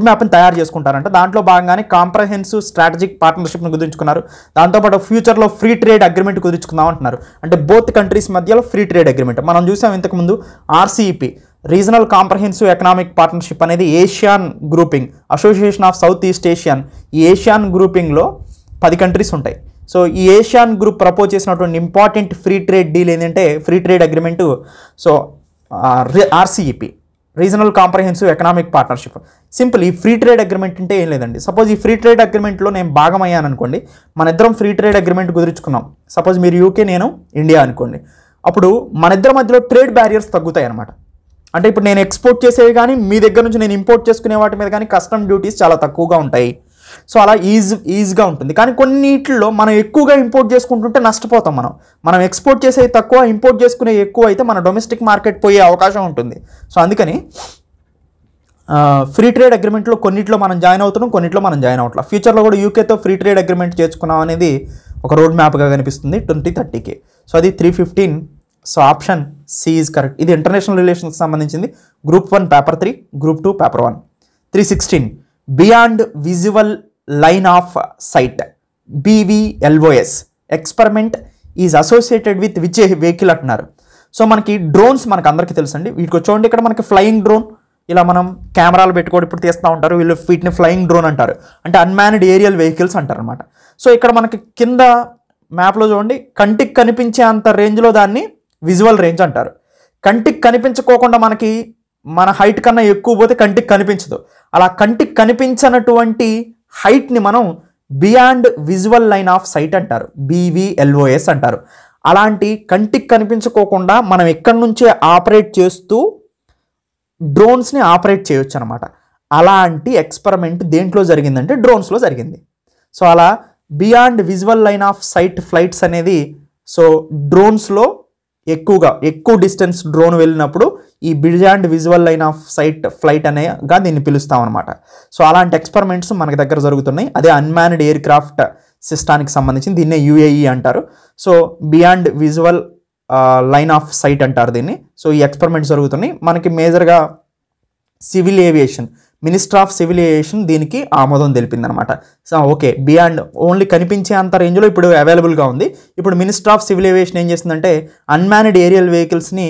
మ్యాప్ని తయారు చేసుకుంటారంట. దాంట్లో భాగంగానే కాంప్రహెన్సివ్ స్ట్రాటజిక్ పార్ట్నర్షిప్ని కుదుర్చుకున్నారు. దాంతోపాటు ఫ్యూచర్లో ఫ్రీ ట్రేడ్ అగ్రిమెంట్ కుదుర్చుకుందాం అంటున్నారు. అంటే బోత్ కంట్రీస్ మధ్యలో ఫ్రీ ట్రేడ్ అగ్రిమెంట్. మనం చూసాం ఇంతకుముందు RCEP, regional comprehensive economic partnership అనేది Asian grouping, association of south east Asian. ఈ ఏషియన్ గ్రూపింగ్లో 10 కంట్రీస్ ఉంటాయి. సో ఈ ఏషియన్ గ్రూప్ ప్రపోజ్ చేసినటువంటి ఇంపార్టెంట్ ఫ్రీ ట్రేడ్ డీల్ ఏంటంటే free trade agreement. So RCEP, regional comprehensive economic partnership. Simple ఈ ఫ్రీ ట్రేడ్ అగ్రిమెంట్ అంటే ఏం లేదండి. సపోజ్ ఈ ఫ్రీ ట్రేడ్ అగ్రిమెంట్లో నేను భాగం అయ్యాను అనుకోండి, మన ఇద్దరం ఫ్రీ ట్రేడ్ అగ్రిమెంట్ కుదుర్చుకున్నాం. సపోజ్ మీరు యూకే, నేను ఇండియా అనుకోండి. అప్పుడు మన ఇద్దరి మధ్యలో ట్రేడ్ బ్యారియర్స్ తగ్గుతాయి అనమాట. అంటే ఇప్పుడు నేను ఎక్స్పోర్ట్ చేసేవి కానీ మీ దగ్గర నుంచి నేను ఇంపోర్ట్ చేసుకునే వాటి మీద కానీ కస్టమ్ డ్యూటీస్ చాలా తక్కువగా ఉంటాయి. సో అలా ఈజీగా ఉంటుంది. కానీ కొన్నిట్లో మనం ఎక్కువగా ఇంపోర్ట్ చేసుకుంటుంటే నష్టపోతాం. మనం ఎక్స్పోర్ట్ చేసేవి తక్కువ, ఇంపోర్ట్ చేసుకునే ఎక్కువ అయితే మన డొమెస్టిక్ మార్కెట్ పోయే అవకాశం ఉంటుంది. సో అందుకని ఫ్రీ ట్రేడ్ అగ్రిమెంట్లో కొన్నిట్లో మనం జాయిన్ అవుతున్నాం, కొన్నిట్లో మనం జాయిన్ అవ్వట్లా. ఫ్యూచర్లో కూడా యూకేతో ఫ్రీ ట్రేడ్ అగ్రిమెంట్ చేసుకున్నాం అనేది ఒక రోడ్ మ్యాప్గా కనిపిస్తుంది 2030కి. సో అది 315. So option C is correct. ఇది ఇంటర్నేషనల్ రిలేషన్స్కి సంబంధించింది. Group 1 paper 3, group 2 paper 1. 316 beyond visual line of sight BVLOS experiment is associated with which vehicle అంటున్నారు. సో మనకి డ్రోన్స్ మనకు అందరికీ తెలుసండి. వీటికి చూడండి, ఇక్కడ మనకి ఫ్లయింగ్ డ్రోన్, ఇలా మనం కెమెరాలు పెట్టుకోవడం ఇప్పుడు తీస్తూ ఉంటారు వీళ్ళు, వీటిని ఫ్లయింగ్ డ్రోన్ అంటారు, అంటే అన్మాన్డ్ ఏరియల్ వెహికల్స్ అంటారు అనమాట. సో ఇక్కడ మనకి కింద మ్యాప్లో చూడండి, కంటికి కనిపించే అంత రేంజ్లో దాన్ని విజువల్ రేంజ్ అంటారు. కంటికి కనిపించుకోకుండా మనకి మన హైట్ కన్నా ఎక్కువ పోతే కంటికి కనిపించదు. అలా కంటికి కనిపించినటువంటి హైట్ని మనం beyond visual line of sight అంటారు, BVLOS అంటారు. అలాంటి కంటికి కనిపించుకోకుండా మనం ఎక్కడి నుంచే ఆపరేట్ చేస్తూ డ్రోన్స్ని ఆపరేట్ చేయొచ్చు అనమాట. అలాంటి ఎక్స్పెరిమెంట్ దేంట్లో జరిగిందంటే డ్రోన్స్లో జరిగింది. సో అలా beyond visual line of sight flights అనేది, సో డ్రోన్స్లో ఎక్కువ డిస్టెన్స్ డ్రోన్ వెళ్ళినప్పుడు ఈ beyond visual line of sight flight అనేగా దీన్ని పిలుస్తాం అనమాట. సో అలాంటి ఎక్స్పెరిమెంట్స్ మనకి దగ్గర జరుగుతున్నాయి. అదే అన్మాన్డ్ ఎయిర్ క్రాఫ్ట్ సిస్టానికి సంబంధించి దీన్నే UAE అంటారు. So beyond visual line of sight అంటారు దీన్ని. సో ఈ ఎక్స్పెరిమెంట్స్ జరుగుతున్నాయి. మనకి మేజర్గా civil aviation, minister of civil aviation దీనికి ఆమోదం తెలిపిందనమాట. సో ఓకే, బియాండ్ ఓన్లీ కనిపించే అంత రేంజ్లో ఇప్పుడు అవైలబుల్గా ఉంది. ఇప్పుడు మినిస్టర్ ఆఫ్ సివిల్ ఏవియేషన్ ఏం చేస్తుందంటే అన్మాన్డ్ ఏరియల్ వెహికల్స్ని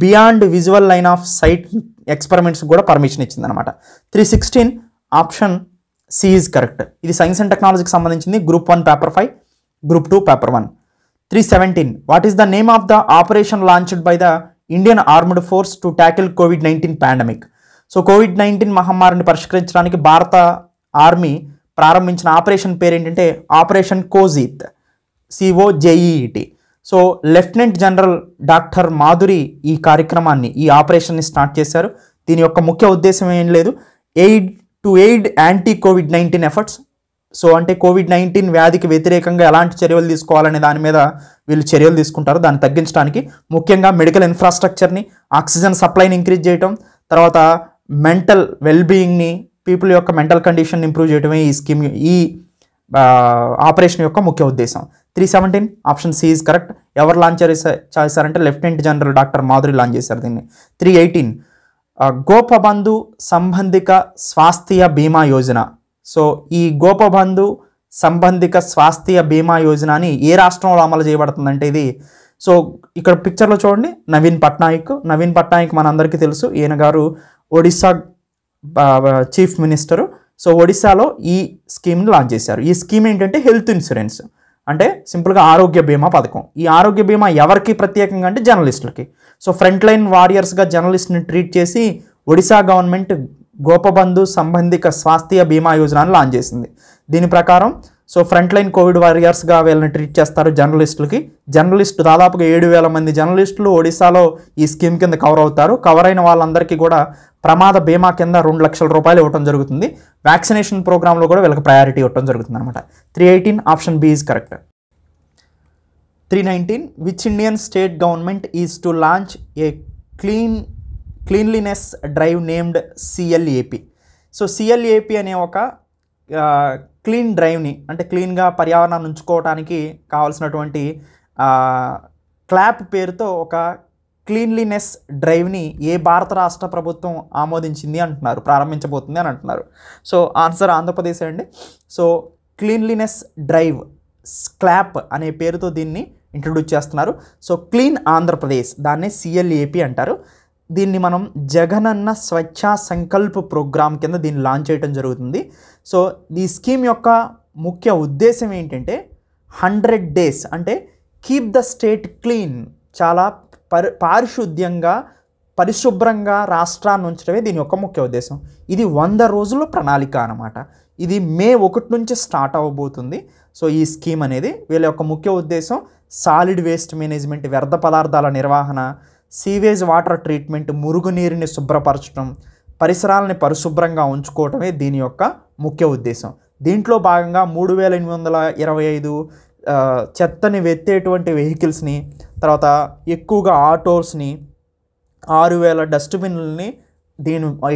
beyond visual line of sight experiments కూడా పర్మిషన్ ఇచ్చిందనమాట. 316 ఆప్షన్ సి ఈజ్ కరెక్ట్. ఇది సైన్స్ అండ్ టెక్నాలజీకి సంబంధించింది. Group 1 paper 5, group 2 paper 1. 317 what is the name of the operation launched by the Indian armed force to tackle COVID-19 pandemic. So COVID-19 మహమ్మారిని పరిష్కరించడానికి భారత ఆర్మీ ప్రారంభించిన ఆపరేషన్ పేరు ఏంటంటే ఆపరేషన్ కోజీత్, COJEET. So lieutenant general doctor Madhuri ఈ కార్యక్రమాన్ని, ఈ ఆపరేషన్ని స్టార్ట్ చేశారు. దీని యొక్క ముఖ్య ఉద్దేశం ఏం లేదు, aid anti COVID-19 efforts. So అంటే COVID-19 వ్యాధికి వ్యతిరేకంగా ఎలాంటి చర్యలు తీసుకోవాలనే దాని మీద వీళ్ళు చర్యలు తీసుకుంటారు. దాన్ని తగ్గించడానికి ముఖ్యంగా మెడికల్ ఇన్ఫ్రాస్ట్రక్చర్ని, ఆక్సిజన్ సప్లైని ఇంక్రీజ్ చేయటం, తర్వాత మెంటల్ వెల్బీయింగ్ని, పీపుల్ యొక్క మెంటల్ కండిషన్ ఇంప్రూవ్ చేయడమే ఈ స్కీమ్, ఈ ఆపరేషన్ యొక్క ముఖ్య ఉద్దేశం. 317 ఆప్షన్ సి ఈజ్ కరెక్ట్. ఎవరు లాంచ్ చేశారంటే lieutenant general doctor Madhuri launch చేశారు దీన్ని. 318 గోపబంధు సంబంధిక స్వాస్థ్య బీమా యోజన. సో ఈ గోపబంధు సంబంధిక స్వాస్థ్య బీమా యోజన అని ఏ రాష్ట్రంలో అమలు చేయబడుతుందంటే ఇది, సో ఇక్కడ పిక్చర్లో చూడండి, నవీన్ పట్నాయక్ మనందరికీ తెలుసు. ఈయన గారు ఒడిశా చీఫ్ మినిస్టరు. సో ఒడిశాలో ఈ స్కీమ్ని లాంచ్ చేశారు. ఈ స్కీమ్ ఏంటంటే హెల్త్ ఇన్సూరెన్స్, అంటే సింపుల్గా ఆరోగ్య బీమా పథకం. ఈ ఆరోగ్య బీమా ఎవరికి ప్రత్యేకంగా అంటే జర్నలిస్టులకి. సో ఫ్రంట్ లైన్ వారియర్స్గా జర్నలిస్ట్ని ట్రీట్ చేసి ఒడిశా గవర్నమెంట్ గోపబంధు సంబంధిక స్వాస్థ్య బీమా యోజనను లాంచ్ చేసింది. దీని ప్రకారం సో ఫ్రంట్ లైన్ కోవిడ్ వారియర్స్గా వీళ్ళని ట్రీట్ చేస్తారు జర్నలిస్టులకి. జర్నలిస్టు దాదాపుగా 7,000 మంది జర్నలిస్టులు ఒడిశాలో ఈ స్కీమ్ కింద కవర్ అవుతారు. కవర్ అయిన వాళ్ళందరికీ కూడా ప్రమాద బీమా కింద 2 లక్షల రూపాయలు ఇవ్వడం జరుగుతుంది. వ్యాక్సినేషన్ ప్రోగ్రాంలో కూడా వీళ్ళకి ప్రయారిటీ ఇవ్వడం జరుగుతుంది అనమాట. 318 option B is correct. 319 which Indian state government is to launch a cleanliness drive named CLAP. So CLAP అనే ఒక క్లీన్ డ్రైవ్ని, అంటే క్లీన్గా పర్యావరణాన్ని ఉంచుకోవడానికి కావాల్సినటువంటి క్లాప్ పేరుతో ఒక క్లీన్లీనెస్ డ్రైవ్ని ఏ భారత రాష్ట్ర ప్రభుత్వం ఆమోదించింది అంటున్నారు, ప్రారంభించబోతుంది అని అంటున్నారు. సో ఆన్సర్ ఆంధ్రప్రదేశ్ అండి. సో క్లీన్లీనెస్ డ్రైవ్ క్లాప్ అనే పేరుతో దీన్ని ఇంట్రడ్యూస్ చేస్తున్నారు. సో క్లీన్ ఆంధ్రప్రదేశ్, దాన్ని CLAP అంటారు. దీన్ని మనం జగనన్న స్వచ్ఛ సంకల్ప్ ప్రోగ్రామ్ కింద దీన్ని లాంచ్ చేయడం జరుగుతుంది. సో ఈ స్కీమ్ యొక్క ముఖ్య ఉద్దేశం ఏంటంటే 100 days, అంటే కీప్ ద స్టేట్ క్లీన్, చాలా పారిశుద్ధ్యంగా పరిశుభ్రంగా రాష్ట్రాన్ని ఉంచడమే దీని యొక్క ముఖ్య ఉద్దేశం. ఇది 100 రోజుల ప్రణాళిక అన్నమాట. ఇది మే 1 నుంచి స్టార్ట్ అవ్వబోతుంది. సో ఈ స్కీమ్ అనేది వీళ్ళ యొక్క ముఖ్య ఉద్దేశం సాలిడ్ వేస్ట్ మేనేజ్మెంట్, వ్యర్థ పదార్థాల నిర్వహణ, సీవేజ్ వాటర్ ట్రీట్మెంట్, మురుగునీరుని శుభ్రపరచడం, పరిసరాలని పరిశుభ్రంగా ఉంచుకోవటమే దీని యొక్క ముఖ్య ఉద్దేశం. దీంట్లో భాగంగా 3825 చెత్తని వెత్తేటువంటి వెహికల్స్ని, తర్వాత ఎక్కువగా ఆటోస్ని, 6000 డస్ట్బిన్లని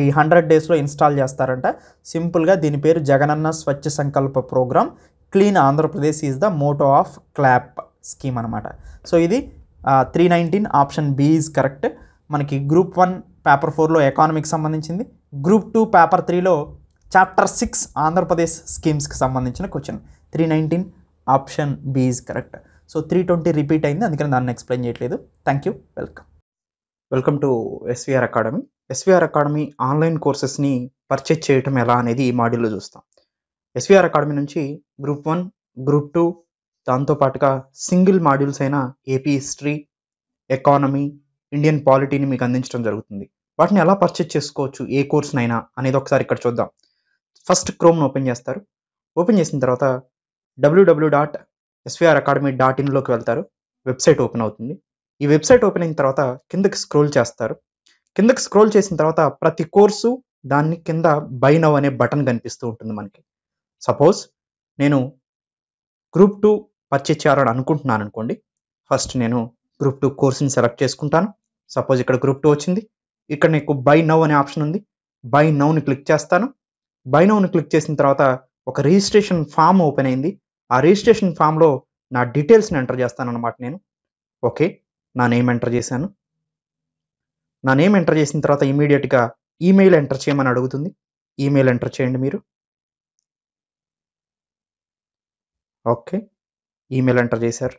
ఈ 100 డేస్లో ఇన్స్టాల్ చేస్తారంట. సింపుల్గా దీని పేరు Jagananna Swachha Sankalpa program. Clean Andhra Pradesh is the motto of CLAP scheme అనమాట. సో ఇది 319 ఆప్షన్ బి ఈజ్ కరెక్ట్. మనకి గ్రూప్ 1 పేపర్ 4లో ఎకానమీకి సంబంధించింది, గ్రూప్ 2 పేపర్ 3లో చాప్టర్ 6 ఆంధ్రప్రదేశ్ స్కీమ్స్కి సంబంధించిన question. 319 option B is correct. So 320 repeat అయింది, అందుకని దాన్ని ఎక్స్ప్లెయిన్ చేయట్లేదు. Thank you. Welcome to SVR academy. SVR academy online కోర్సెస్ని పర్చేజ్ చేయటం ఎలా అనేది ఈ మాడ్యూల్లో చూస్తాం. ఎస్విఆర్ అకాడమీ నుంచి గ్రూప్ 1, గ్రూప్ 2, దాంతోపాటుగా సింగిల్ మాడ్యూల్స్ అయిన ఏపీ హిస్టరీ, ఎకానమీ, ఇండియన్ పాలిటీని మీకు అందించడం జరుగుతుంది. వాటిని ఎలా పర్చేజ్ చేసుకోవచ్చు, ఏ కోర్స్నైనా అనేది ఒకసారి ఇక్కడ చూద్దాం. ఫస్ట్ క్రోమ్ను ఓపెన్ చేస్తారు. ఓపెన్ చేసిన తర్వాత www.svracademy.in వెళ్తారు. వెబ్సైట్ ఓపెన్ అవుతుంది. ఈ వెబ్సైట్ ఓపెన్ అయిన తర్వాత కిందకి స్క్రోల్ చేస్తారు. కిందకి స్క్రోల్ చేసిన తర్వాత ప్రతి కోర్సు దాన్ని కింద బై నౌ అనే బటన్ కనిపిస్తూ ఉంటుంది మనకి. సపోజ్ నేను గ్రూప్ 2 పర్చేజ్ చేయాలని అనుకుంటున్నాను అనుకోండి. ఫస్ట్ నేను గ్రూప్ 2 కోర్సుని సెలెక్ట్ చేసుకుంటాను. సపోజ్ ఇక్కడ గ్రూప్ 2 వచ్చింది. ఇక్కడ నీకు బై నౌ అనే ఆప్షన్ ఉంది. బై నౌని క్లిక్ చేస్తాను. బై నౌని క్లిక్ చేసిన తర్వాత ఒక రిజిస్ట్రేషన్ ఫామ్ ఓపెన్ అయింది. ఆ రిజిస్ట్రేషన్ ఫామ్లో నా డీటెయిల్స్ని ఎంటర్ చేస్తాను అనమాట. నేను ఓకే, నా నేమ్ ఎంటర్ చేశాను. నా నేమ్ ఎంటర్ చేసిన తర్వాత ఇమీడియట్గా ఈమెయిల్ ఎంటర్ చేయమని అడుగుతుంది. ఈమెయిల్ ఎంటర్ చేయండి మీరు. ఓకే, ఈమెయిల్ ఎంటర్ చేశారు.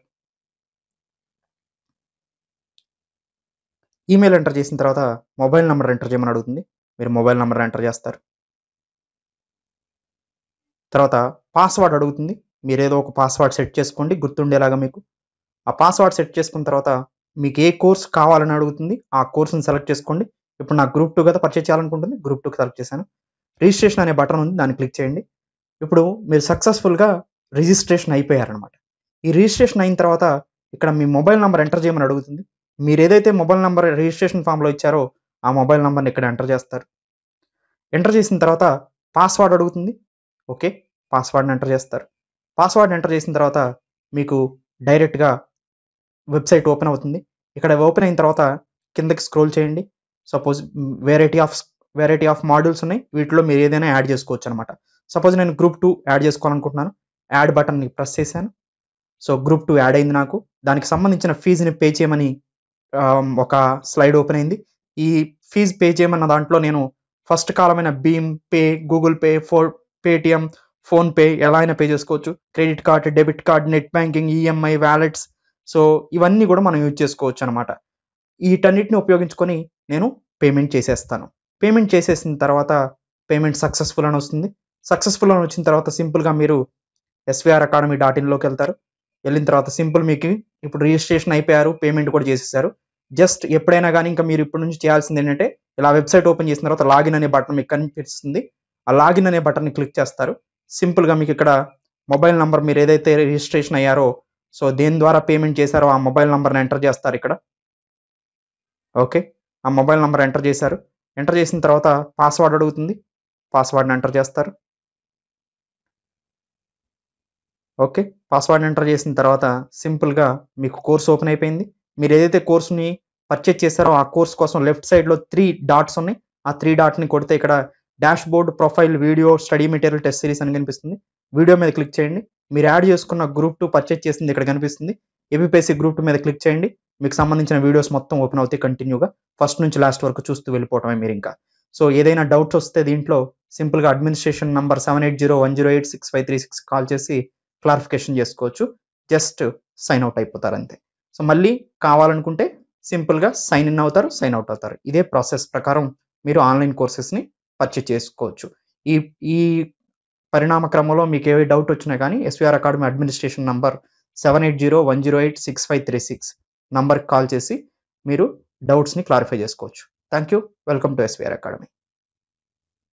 ఈమెయిల్ ఎంటర్ చేసిన తర్వాత మొబైల్ నెంబర్ ఎంటర్ చేయమని అడుగుతుంది. మీరు మొబైల్ నెంబర్ ఎంటర్ చేస్తారు. తర్వాత పాస్వర్డ్ అడుగుతుంది. మీరు ఏదో ఒక పాస్వర్డ్ సెట్ చేసుకోండి గుర్తుండేలాగా మీకు. ఆ పాస్వర్డ్ సెట్ చేసుకున్న తర్వాత మీకు ఏ కోర్స్ కావాలని అడుగుతుంది. ఆ కోర్సుని సెలెక్ట్ చేసుకోండి. ఇప్పుడు నాకు గ్రూప్ 2 కదా పర్చేజ్ చేయాలనుకుంటుంది. గ్రూప్ 2కి సెలెక్ట్ చేశాను. రిజిస్ట్రేషన్ అనే బటన్ ఉంది, దాన్ని క్లిక్ చేయండి. ఇప్పుడు మీరు సక్సెస్ఫుల్గా రిజిస్ట్రేషన్ అయిపోయారనమాట. ఈ రిజిస్ట్రేషన్ అయిన తర్వాత ఇక్కడ మీ మొబైల్ నెంబర్ ఎంటర్ చేయమని అడుగుతుంది. మీరు ఏదైతే మొబైల్ నెంబర్ రిజిస్ట్రేషన్ ఫామ్లో ఇచ్చారో ఆ మొబైల్ నెంబర్ని ఇక్కడ ఎంటర్ చేస్తారు. ఎంటర్ చేసిన తర్వాత పాస్వర్డ్ అడుగుతుంది. ఓకే, పాస్వర్డ్ని ఎంటర్ చేస్తారు. పాస్వర్డ్ ఎంటర్ చేసిన తర్వాత మీకు డైరెక్ట్గా వెబ్సైట్ ఓపెన్ అవుతుంది. ఇక్కడ ఓపెన్ అయిన తర్వాత కిందకి స్క్రోల్ చేయండి. సపోజ్ వెరైటీ ఆఫ్ మాడ్యూల్స్ ఉన్నాయి. వీటిలో మీరు ఏదైనా యాడ్ చేసుకోవచ్చు అనమాట. సపోజ్ నేను గ్రూప్ 2 యాడ్ చేసుకోవాలనుకుంటున్నాను. యాడ్ బటన్ని ప్రెస్ చేశాను. సో గ్రూప్ 2 యాడ్ అయింది నాకు. దానికి సంబంధించిన ఫీజుని పే చేయమని ఒక స్లైడ్ ఓపెన్ అయింది. ఈ ఫీజు పే చేయమన్న దాంట్లో నేను ఫస్ట్ కాలమైన Bhim pay, Google pay, Paytm, PhonePe ఎలా అయినా పే చేసుకోవచ్చు. Credit card, debit card, net banking, EMI, wallets, so ఇవన్నీ కూడా మనం యూజ్ చేసుకోవచ్చు అనమాట. వీటన్నిటిని ఉపయోగించుకొని నేను పేమెంట్ చేసేస్తాను. పేమెంట్ చేసేసిన తర్వాత పేమెంట్ సక్సెస్ఫుల్ అని వస్తుంది. సక్సెస్ఫుల్ అని వచ్చిన తర్వాత సింపుల్గా మీరు svracademy.in వెళ్తారు. వెళ్ళిన తర్వాత సింపుల్ మీకు ఇప్పుడు రిజిస్ట్రేషన్ అయిపోయారు, పేమెంట్ కూడా చేసేసారు. జస్ట్ ఎప్పుడైనా కానీ ఇంకా మీరు ఇప్పటి నుంచి చేయాల్సింది ఏంటంటే ఇలా వెబ్సైట్ ఓపెన్ చేసిన తర్వాత లాగిన్ అనే బటన్ మీకు కనిపిస్తుంది. ఆ లాగిన్ అనే బటన్ని క్లిక్ చేస్తారు. సింపుల్గా మీకు ఇక్కడ మొబైల్ నెంబర్ మీరు ఏదైతే రిజిస్ట్రేషన్ అయ్యారో, సో దేని ద్వారా పేమెంట్ చేశారో ఆ మొబైల్ నెంబర్ని ఎంటర్ చేస్తారు ఇక్కడ. ఓకే, ఆ మొబైల్ నెంబర్ ఎంటర్ చేశారు. ఎంటర్ చేసిన తర్వాత పాస్వర్డ్ అడుగుతుంది. పాస్వర్డ్ని ఎంటర్ చేస్తారు. ఓకే, పాస్వర్డ్ ఎంటర్ చేసిన తర్వాత సింపుల్గా మీకు కోర్స్ ఓపెన్ అయిపోయింది. మీరు ఏదైతే కోర్సుని పర్చేజ్ చేశారో ఆ కోర్స్ కోసం లెఫ్ట్ సైడ్లో 3 డాట్స్ ఉన్నాయి. ఆ 3 డాట్ని కొడితే ఇక్కడ dash board, profile, video, study material, test series అని కనిపిస్తుంది. వీడియో మీద క్లిక్ చేయండి. మీరు యాడ్ చేసుకున్న గ్రూప్ 2 పర్చేజ్ చేసింది ఇక్కడ కనిపిస్తుంది. ఏపీపీఎస్సీ గ్రూప్ 2 మీద క్లిక్ చేయండి. మీకు సంబంధించిన వీడియోస్ మొత్తం ఓపెన్ అవుతాయి కంటిన్యూగా. ఫస్ట్ నుంచి లాస్ట్ వరకు చూస్తూ వెళ్ళిపోవటమే మీరు ఇంకా. సో ఏదైనా డౌట్స్ వస్తే దీంట్లో సింపుల్గా అడ్మినిస్ట్రేషన్ నంబర్ 7801086536 కాల్ చేసి క్లారిఫికేషన్ చేసుకోవచ్చు. జస్ట్ సైన్ అవుట్ అయిపోతారు అంతే. సో మళ్ళీ కావాలనుకుంటే సింపుల్గా సైన్ ఇన్ అవుతారు, సైన్ అవుట్ అవుతారు. ఇదే ప్రాసెస్ ప్రకారం మీరు ఆన్లైన్ కోర్సెస్ని పర్చేజ్ చేసుకోవచ్చు. ఈ పరిణామ క్రమంలో మీకు ఏ డౌట్ వచ్చినా కానీ ఎస్విఆర్ అకాడమీ అడ్మినిస్ట్రేషన్ నంబర్ 7801086536 నంబర్కి కాల్ చేసి మీరు డౌట్స్ని క్లారిఫై చేసుకోవచ్చు. Thank you. Welcome to SVR academy.